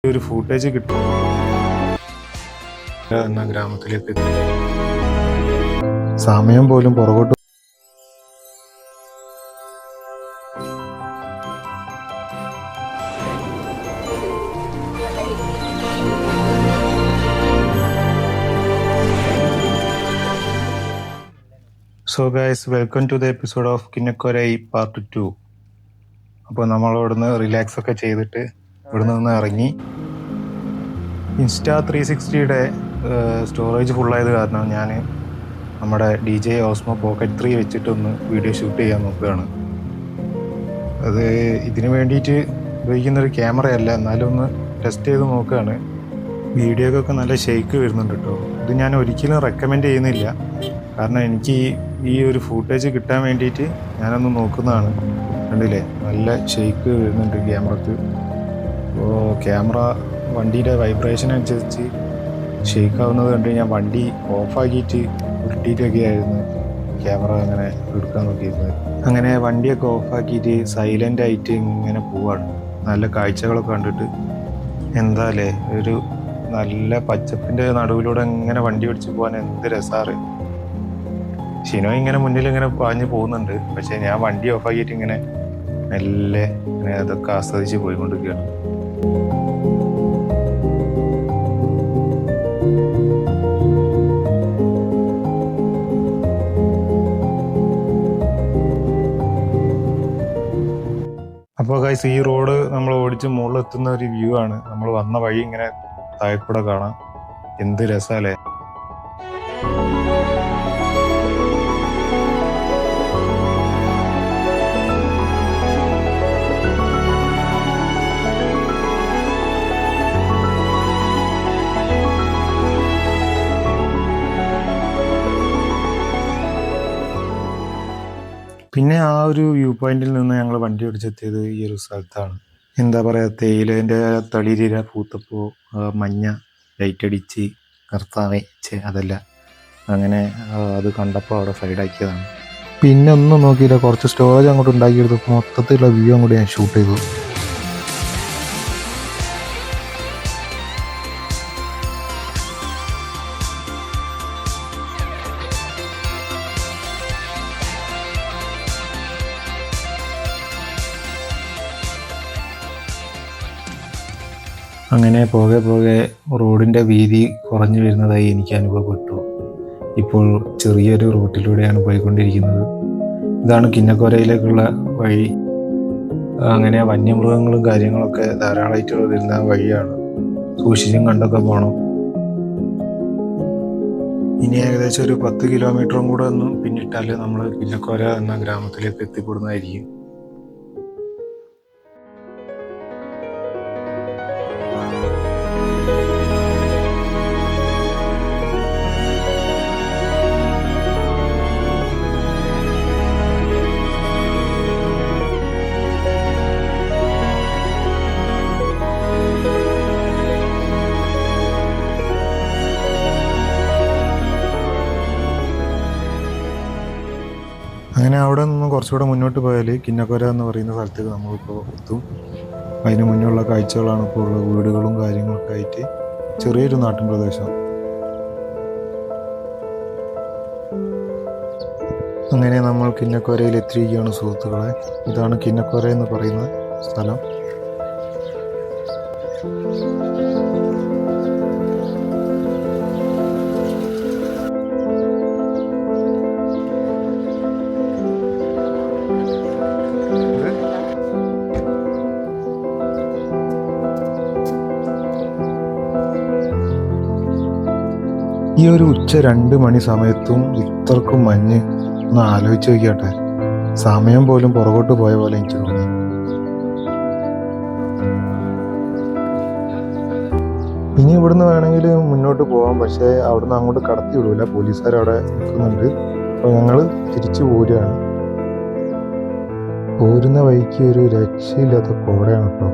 ഒരു ഫൂട്ടേജ് കിട്ടും എന്ന ഗ്രാമത്തിലേക്ക് എത്തി. സമയം പോലും പുറകോട്ട്. So guys, welcome to the episode of കിന്നക്കോരൈ പാർട്ട് 2. അപ്പോൾ നമ്മൾ ഇവിടുന്ന് റിലാക്സ് ഒക്കെ ചെയ്തിട്ട് ഇവിടുന്ന് നിന്ന് ഇറങ്ങി. ഇൻസ്റ്റാ 360യുടെ സ്റ്റോറേജ് ഫുള്ളായത് കാരണം ഞാൻ നമ്മുടെ DJI Osmo Pocket 3 വെച്ചിട്ടൊന്ന് വീഡിയോ ഷൂട്ട് ചെയ്യാൻ നോക്കുകയാണ്. അത് ഇതിന് വേണ്ടിയിട്ട് ഉപയോഗിക്കുന്നൊരു ക്യാമറയല്ല, എന്നാലും ഒന്ന് ടെസ്റ്റ് ചെയ്ത് നോക്കുകയാണ്. വീഡിയോക്കൊക്കെ നല്ല ഷെയ്ക്ക് വരുന്നുണ്ട് കേട്ടോ. ഇത് ഞാൻ ഒരിക്കലും റെക്കമെൻഡ് ചെയ്യുന്നില്ല, കാരണം എനിക്ക് ഈ ഒരു ഫൂട്ടേജ് കിട്ടാൻ വേണ്ടിയിട്ട് ഞാനൊന്ന് നോക്കുന്നതാണ്. കണ്ടില്ലേ, നല്ല ഷെയ്ക്ക് വരുന്നുണ്ട് ക്യാമറക്ക്. അപ്പോൾ ക്യാമറ വണ്ടിയുടെ വൈബ്രേഷൻ അനുസരിച്ച് ഷെയ്ക്ക് ആവുന്നത് കണ്ട് ഞാൻ വണ്ടി ഓഫാക്കിയിട്ട് ഉരുട്ടിയിട്ടൊക്കെ ആയിരുന്നു ക്യാമറ അങ്ങനെ എടുക്കാൻ നോക്കിയിരുന്നത്. അങ്ങനെ വണ്ടിയൊക്കെ ഓഫാക്കിയിട്ട് സൈലൻ്റ് ആയിട്ട് ഇങ്ങനെ പോവാണ്. നല്ല കാഴ്ചകളൊക്കെ കണ്ടിട്ട്. എന്താല്ലേ, ഒരു നല്ല പച്ചപ്പിൻ്റെ നടുവിലൂടെ ഇങ്ങനെ വണ്ടി ഓടിച്ച് പോകാൻ എന്ത് രസാറ്. ഷിനോ ഇങ്ങനെ മുന്നിൽ ഇങ്ങനെ പാഞ്ഞ് പോകുന്നുണ്ട്, പക്ഷെ ഞാൻ വണ്ടി ഓഫാക്കിയിട്ട് ഇങ്ങനെ മെല്ലെ ഇങ്ങനെ അതൊക്കെ ആസ്വദിച്ച് പോയിക്കൊണ്ടിരിക്കുകയാണ്. അപ്പോൾ ഗൈസ്, ഈ റോഡ് നമ്മൾ ഓടിച്ച് മുകളിലെത്തുന്ന ഒരു വ്യൂ ആണ്. നമ്മൾ വന്ന വഴി ഇങ്ങനെ താഴെക്കൂടെ കാണാം. എന്ത് രസാലേ. പിന്നെ ആ ഒരു വ്യൂ പോയിന്റിൽ നിന്ന് ഞങ്ങൾ വണ്ടി ഓടിച്ചെത്തിയത് ഈ ഒരു സ്ഥലത്താണ്. എന്താ പറയുക, തേയിലേൻ്റെ തളിരില പൂത്തപ്പോൾ മഞ്ഞ ലൈറ്റ് അടിച്ച് കർത്താവേ അതല്ല, അങ്ങനെ അത് കണ്ടപ്പോൾ അവിടെ സൈഡാക്കിയതാണ്. പിന്നെ ഒന്നും നോക്കിയില്ല, കുറച്ച് സ്റ്റോറേജ് അങ്ങോട്ട് ഉണ്ടാക്കിയെടുത്തപ്പോൾ മൊത്തത്തിലുള്ള വ്യൂ അങ്ങോട്ട് ഞാൻ ഷൂട്ട് ചെയ്തു. അങ്ങനെ പോകെ പോകെ റോഡിൻ്റെ വീതി കുറഞ്ഞു വരുന്നതായി എനിക്ക് അനുഭവപ്പെട്ടു. ഇപ്പോൾ ചെറിയൊരു റൂട്ടിലൂടെയാണ് പോയിക്കൊണ്ടിരിക്കുന്നത്. ഇതാണ് കിന്നക്കോരയിലേക്കുള്ള വഴി. അങ്ങനെ വന്യമൃഗങ്ങളും കാര്യങ്ങളൊക്കെ ധാരാളമായിട്ട് വരുന്ന വഴിയാണ്. സൂക്ഷിച്ചും കണ്ടൊക്കെ പോകണം. ഇനി ഏകദേശം ഒരു 10 കിലോമീറ്ററും കൂടെ ഒന്നും പിന്നിട്ടാൽ നമ്മൾ കിന്നക്കോര എന്ന ഗ്രാമത്തിലേക്ക് എത്തിപ്പെടുന്നതായിരിക്കും. അങ്ങനെ അവിടെ നിന്ന് കുറച്ചുകൂടെ മുന്നോട്ട് പോയാൽ കിന്നക്കോര എന്ന് പറയുന്ന സ്ഥലത്തേക്ക് നമ്മളിപ്പോൾ എത്തും. അതിന് മുന്നുള്ള കാഴ്ചകളാണ് ഇപ്പോൾ ഉള്ള വീടുകളും കാര്യങ്ങളൊക്കെ ആയിട്ട് ചെറിയൊരു നാട്ടിൻ പ്രദേശം. അങ്ങനെ നമ്മൾ കിന്നക്കോരയിൽ എത്തിയിരിക്കുകയാണ് സുഹൃത്തുക്കളെ. ഇതാണ് കിന്നക്കോര എന്ന് പറയുന്ന സ്ഥലം. ഈ ഒരു ഉച്ച 2 മണി സമയത്തും ഇത്രക്കും മഞ്ഞ് ഒന്ന് ആലോചിച്ച് നോക്കിയാട്ടെ. സമയം പോലും പുറകോട്ട് പോയ പോലെ എനിക്ക് തോന്നി. ഇനി ഇവിടുന്ന് വേണമെങ്കിൽ മുന്നോട്ട് പോകാം, പക്ഷേ അവിടുന്ന് അങ്ങോട്ട് കടത്തി വിടൂല, പോലീസുകാർ അവിടെ നിൽക്കുന്നുണ്ട്. അപ്പോൾ ഞങ്ങൾ തിരിച്ചു പോരുകയാണ്. പോരുന്ന വഴിക്ക് ഒരു രക്ഷയില്ലാത്ത കോടയാണ് കേട്ടോ.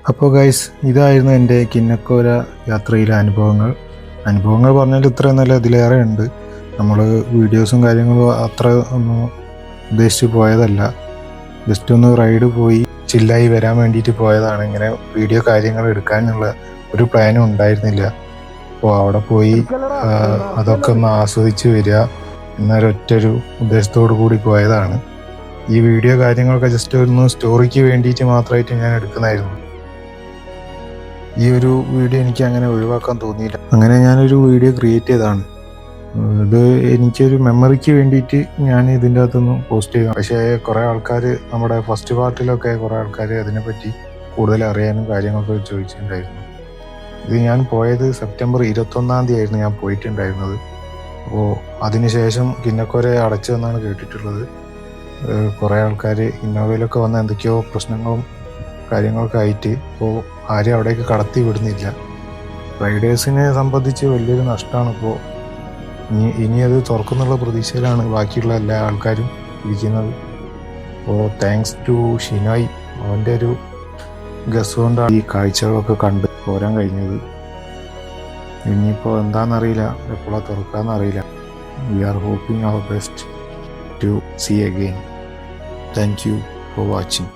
അപ്പോൾ ഗൈസ്, ഇതായിരുന്നു എൻ്റെ കിന്നക്കോര യാത്രയിലെ അനുഭവങ്ങൾ പറഞ്ഞാൽ ഇത്രയൊന്നുമല്ല, ഇതിലേറെ ഉണ്ട്. നമ്മൾ വീഡിയോസും കാര്യങ്ങളും അത്ര ഒന്നും ഉദ്ദേശിച്ച് പോയതല്ല. ജസ്റ്റ് ഒന്ന് റൈഡ് പോയി ചില്ലായി വരാൻ വേണ്ടിയിട്ട് പോയതാണ്. ഇങ്ങനെ വീഡിയോ കാര്യങ്ങൾ എടുക്കാനുള്ള ഒരു പ്ലാനും ഉണ്ടായിരുന്നില്ല. അപ്പോൾ അവിടെ പോയി അതൊക്കെ ഒന്ന് ആസ്വദിച്ച് വരിക എന്നൊരൊറ്റൊരു ഉദ്ദേശത്തോടു കൂടി പോയതാണ്. ഈ വീഡിയോ കാര്യങ്ങളൊക്കെ ജസ്റ്റ് ഒന്ന് സ്റ്റോറിക്ക് വേണ്ടിയിട്ട് മാത്രമായിട്ട് ഞാൻ എടുക്കുന്നതായിരുന്നു. ഈ ഒരു വീഡിയോ എനിക്ക് അങ്ങനെ ഒഴിവാക്കാൻ തോന്നിയില്ല. അങ്ങനെ ഞാനൊരു വീഡിയോ ക്രിയേറ്റ് ചെയ്തതാണ്. ഇത് എനിക്കൊരു മെമ്മറിക്ക് വേണ്ടിയിട്ട് ഞാൻ ഇതിൻ്റെ അകത്തൊന്നും പോസ്റ്റ് ചെയ്യാം. പക്ഷേ കുറേ ആൾക്കാർ നമ്മുടെ ഫസ്റ്റ് പാർട്ടിലൊക്കെ കുറേ ആൾക്കാർ അതിനെപ്പറ്റി കൂടുതൽ അറിയാനും കാര്യങ്ങളൊക്കെ ചോദിച്ചിട്ടുണ്ടായിരുന്നു. ഇത് ഞാൻ പോയത് സെപ്റ്റംബർ 21 ആയിരുന്നു ഞാൻ പോയിട്ടുണ്ടായിരുന്നത്. അപ്പോൾ അതിനുശേഷം കിന്നക്കോര അടച്ചു എന്നാണ് കേട്ടിട്ടുള്ളത്. കുറേ ആൾക്കാർ ഇന്നോവയിലൊക്കെ വന്ന എന്തൊക്കെയോ പ്രശ്നങ്ങളും കാര്യങ്ങളൊക്കെ ആയിട്ട് ഇപ്പോൾ ആരും അവിടേക്ക് കടത്തി വിടുന്നില്ല. റൈഡേഴ്സിനെ സംബന്ധിച്ച് വലിയൊരു നഷ്ടമാണ്. ഇപ്പോൾ ഇനി അത് തുറക്കുന്നുള്ള പ്രതീക്ഷയിലാണ് ബാക്കിയുള്ള എല്ലാ ആൾക്കാരും ഇരിക്കുന്നത്. അപ്പോൾ താങ്ക്സ് ടു ഷിനോയ്, അവൻ്റെ ഒരു ഗസ് കൊണ്ടാണ് ഈ കാഴ്ചകളൊക്കെ കണ്ട് പോരാൻ കഴിഞ്ഞത്. ഇനിയിപ്പോൾ എന്താണെന്നറിയില്ല, എപ്പോഴാണ് തുറക്കാമെന്നറിയില്ല. We are hoping our best to see again. Thank you for watching.